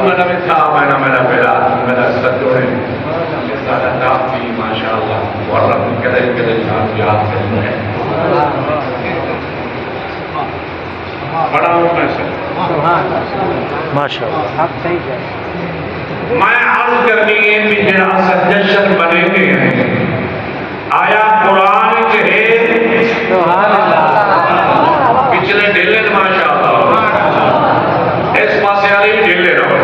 میرا بھی تھا میرا بیڑا میرا سجوڑے سارا نام بھی ماشاءاللہ اور رب کرے کرے صاحب یاد کرنا ہے بڑا ہوں میں سے ماشاءاللہ آپ صحیح کہہ میں عرض کرنی ہے کہ جہاں سجشن بنے گے ہیں آیا قرآن کے سبحان اللہ پچھلے ڈیلے ماشاءاللہ اس پاسے آلی ڈیلے رہو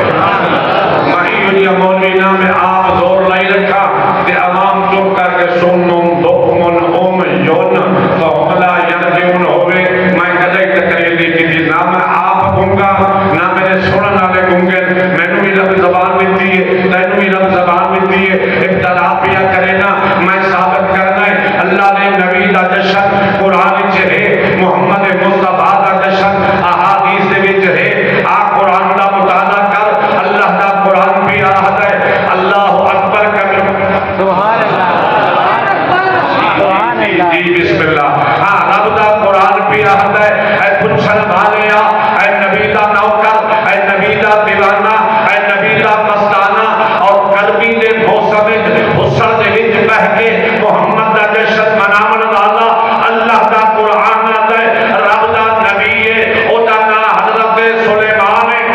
مہی دنیا مولینا میں آپ زور لائی رکھا کہ عوام چپ کر کے سنن دکمن اوم یون فہملا یرجون ہوئے میں کدے تقریر کی نہ میں آپ گونگا نہ میرے سنن والے گونگے مینوں بھی رب زبان دیتی ہے تینوں بھی رب زبان دیتی ہے ابتلا پیا کرے نا میں ثابت کرنا ہے اللہ نے نبی دا جشن قرآن وچ ہے محمد مصطفیٰ دا جشن احادیث دے وچ ہے آ قرآن دا مطالعہ کر اللہ دا قرآن بھی آہد ہے اللہ اکبر کبھی سبحان اللہ سبحان اللہ جی بسم اللہ ہاں رب دا قرآن بھی آہد ہے اے پچھن والیا اے نبی دا نوکر اے نبی دا دیوانہ اے نبی دا مستانہ اور قلبی دے موسم حسن دے وچ بہ کے محمد دا جشن مناون والا اللہ دا قرآن آتا ہے رب دا نبی ہے او دا نام حضرت سلیمان ہے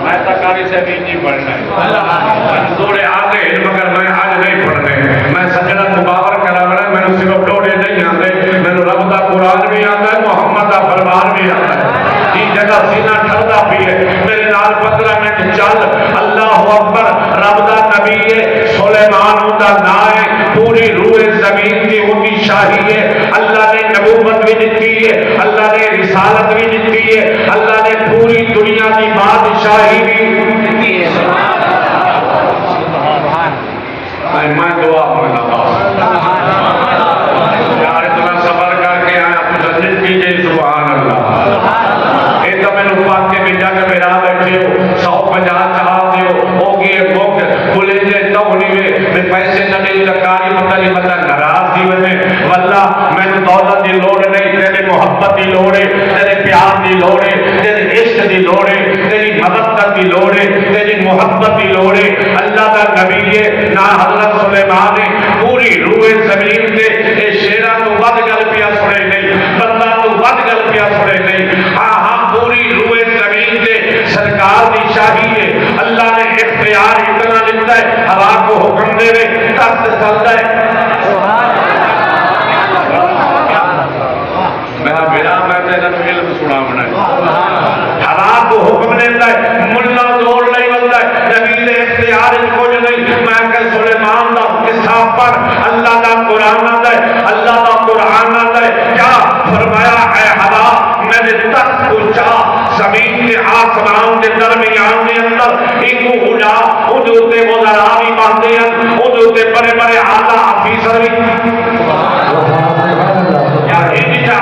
میں تکاری سے بھی نہیں پڑھنا ہے تھوڑے آتے ہیں مگر میں آج نہیں پڑھنے میں سجدہ مباور کرانا ہے میں صرف ڈوڑے نہیں آتے میں رب دا قرآن بھی آتا ہے محمد دا فرمان بھی آتا ہے یہ جگہ سینہ ٹھنڈا بھی ہے میرے نال 15 منٹ چل اللہ اکبر رب دا نبی ہے سلیمان دا نام ہے پوری روح زمین کی ان کی شاہی ہے اللہ نے نبوت بھی دیتی ہے اللہ نے رسالت بھی دیتی ہے اللہ نے پوری دنیا کی بادشاہی بھی دیتی ہے میں دعا مانگتا یار اتنا صبر کر کے آیا تو جنت کیجئے سبحان اللہ اے تو میں نوپاک کے بجا کے میرا بیٹھے ہو 150 چاہتے ہو ہوگی بھوک بولے دے تو ہوئی میں پیسے نہ دے تکاری مطلب مطلب ناراض دی ونے واللہ میں دولت دی لوڑ نہیں تیرے محبت دی لوڑ ہے تیرے پیار دی لوڑ ہے تیرے عشق دی لوڑ ہے تیری مدد دی لوڑ ہے تیری محبت دی لوڑ ہے اللہ دا نبی ہے نہ حضرت سلیمان ہے پوری روح زمین تے اے شیراں تو ود گل پیا سنے نہیں بندہ تو ود گل پیا سنے نہیں ہاں ہاں پوری روح زمین تے سرکار دی شاہی ہے اللہ نے اختیار اتنا لیتا ہے ہوا کو حکم دے رہے تخت چلتا ہے میں تیرا علم سنا بنا ہوا کو حکم دیتا ہے ملا زور نہیں بنتا ہے نبی نے اختیار کچھ نہیں میں کہ سلیمان دا قصہ پر اللہ دا قرآن آتا ہے اللہ دا قرآن آتا ہے کیا فرمایا اے ہوا میں نے تخت کو چاہ زمین کے آسمان کے درمیان کے اندر ایک اجا ادھوتے وزراء بھی باندھے ہیں ادھوتے بڑے بڑے اعلیٰ آفیسر بھی یا انچا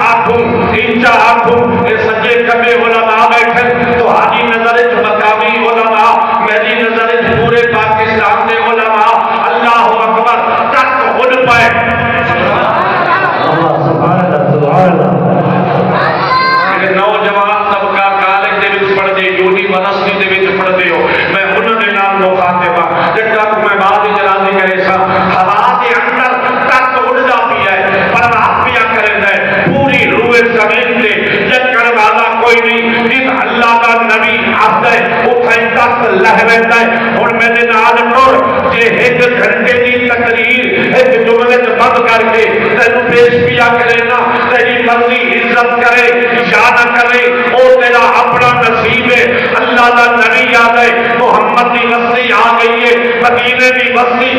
آنکھوں یہ سجے کبے علماء بیٹھے تو حاجی نظر مقامی علماء میری نظر پورے پاکستان کے علماء اللہ اکبر تک ہن پائے نوجوان طبقہ کالج دے وچ پڑھدے یونیورسٹی دے وچ پڑھدے ہو میں انہاں دے نال مخاطب ہاں جڑا میں بعد جلال کرے سا ہوا دے اندر تک اڑدا پیا ہے پر آپ پیا کرے ہے پوری روح زمین تے جکڑ والا کوئی نہیں جس اللہ کا نبی آتا ہے اوتھے تک لہ ویندا ہے ہن میرے نال ٹر جے ایک گھنٹے دی تقریر ایک جملے وچ بند کر کے تینوں پیش پیا کرے نا تیری مرضی عزت کرے یا نہ کرے او تیرا اپنا نصیب ہے اللہ دا نبی آ گئے محمد کی بستی آ گئی ہے مدینے کی بستی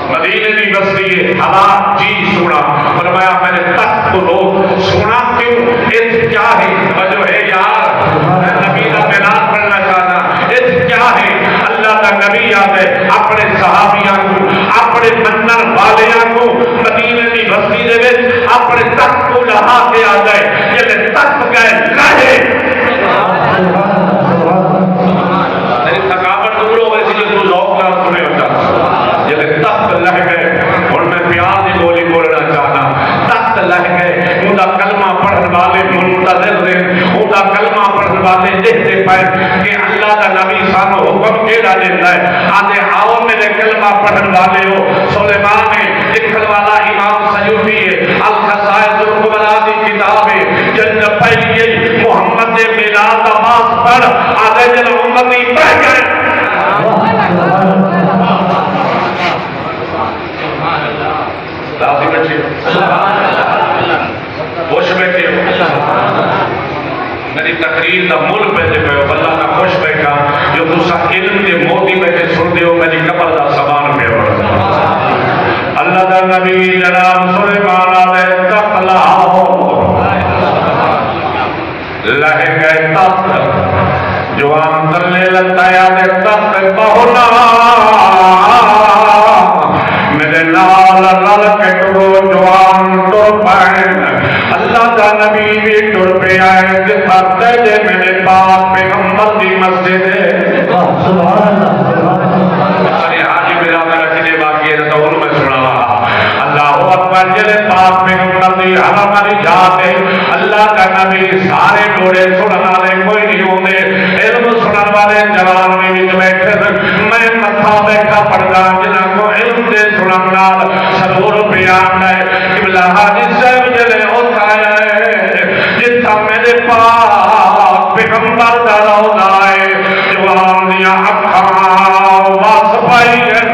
مدینے کی بستی ہے ہوا جی سونا فرمایا میں نے تخت کو لوگ سونا کیوں اس کیا ہے وجہ ہے یار میں نبی کا اعلان کرنا چاہنا اس کیا ہے اللہ کا نبی آتے اپنے صحابیاں کو اپنے منن والیاں کو مدینے کی بستی دے وچ اپنے تخت کو لہا کے آ جائے یہ تخت گئے رہے تیری تھکاوٹ دور ہو گئی تو ذوق نہ سنے ہوتا یہ تخت لہ گئے منتظر رہے اودا کلمہ پڑھن والے دیکھتے پائے کہ اللہ دا نبی سانو حکم کیڑا دیتا ہے آدھے آؤ میرے کلمہ پڑھن والے ہو سلیمان ہے لکھن والا امام سیوطی ہے القصائد الکبریٰ دی کتاب ہے جن پہلی محمد میلاد آواز پڑھ آدھے جن امتی پڑھ گئے راضی بچے خوش بیٹھے ہو میری تقریر دا مل بیٹھے پہ ہو اللہ کا خوش بیٹھا جو دوسرا علم کے موتی بیٹھے سن دے ہو میری قبر دا سامان پہ ہو اللہ دا نبی جناب سلیمان علیہ تقلا ہو لہے گئے تخت جوان تلے لگتا ہے آدھے تخت بہنا میرے نال لل کے ٹرو جوان ٹر پائیں اللہ دا نبی بھی ٹر پہ آئے جتا تجھے میرے پاس پیغمبر دی مسجد ہے ارے حاجی میرا میرا کنے باقی ہے تو انہوں میں سنا رہا اللہ اکبر جلے پاس پیغمبر دی حرم علی جاتے اللہ کا نبی سارے ڈوڑے سننا لے کوئی نہیں ہوندے علم سنن والے جوان میں بھی بیٹھے میں متھا بیٹھا پڑھا جنہ کو علم دے سنن نال سرور بیان ہے قبلہ حاجی صاحب جلے ہوتا ہے جتا میرے پاس پیغمبر دا روضہ ہے جوان دیا اکھاں واس پائی ہے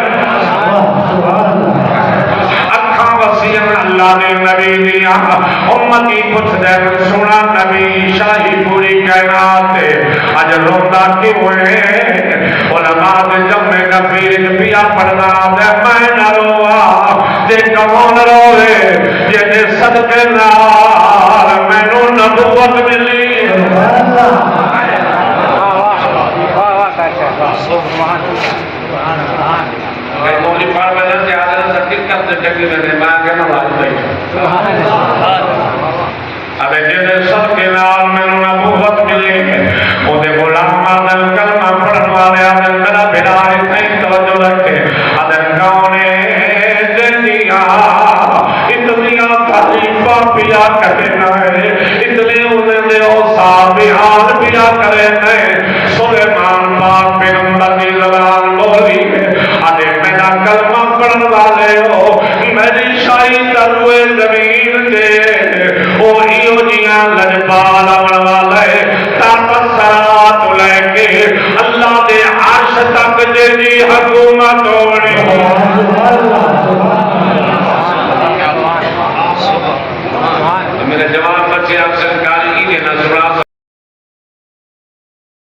اللہ نے نبی دیا امتی کچھ دیر سنا نبی شاہی پوری کائنات اج روتا کیوں ہے علماء دے جمع نبی پیا پڑھنا دے میں نہ روا دے کون روے جے صدقے نال مینوں نبوت ملی اگر مولی پار وجہ سے آدھر سکت کرتے جگہ میں نے ماں کہنا بھائی بھائی ابے جیسے سب کے نال میں نے نبوت ملے وہ دے غلام آدھر کلمہ پڑھن والے آدھر میرا بھیڑا ہے تین توجہ رکھے آدھر کونے دنیا اتنیا خلیفہ پیا کرنا ہے اتنے انہیں دے اوصاف بیان پیا کرنا ہے سلیمان پاک پیغمبر دی زبان بولی ہے آدھے میرا کلمہ پڑھن والے ہو میری شاہی تروے زمین دے او ہیو جیاں لجبال آن والے طاقت سرات لے کے اللہ دے عرش تک جے دی حکومت ہونی میرے جوان بچے آپ سے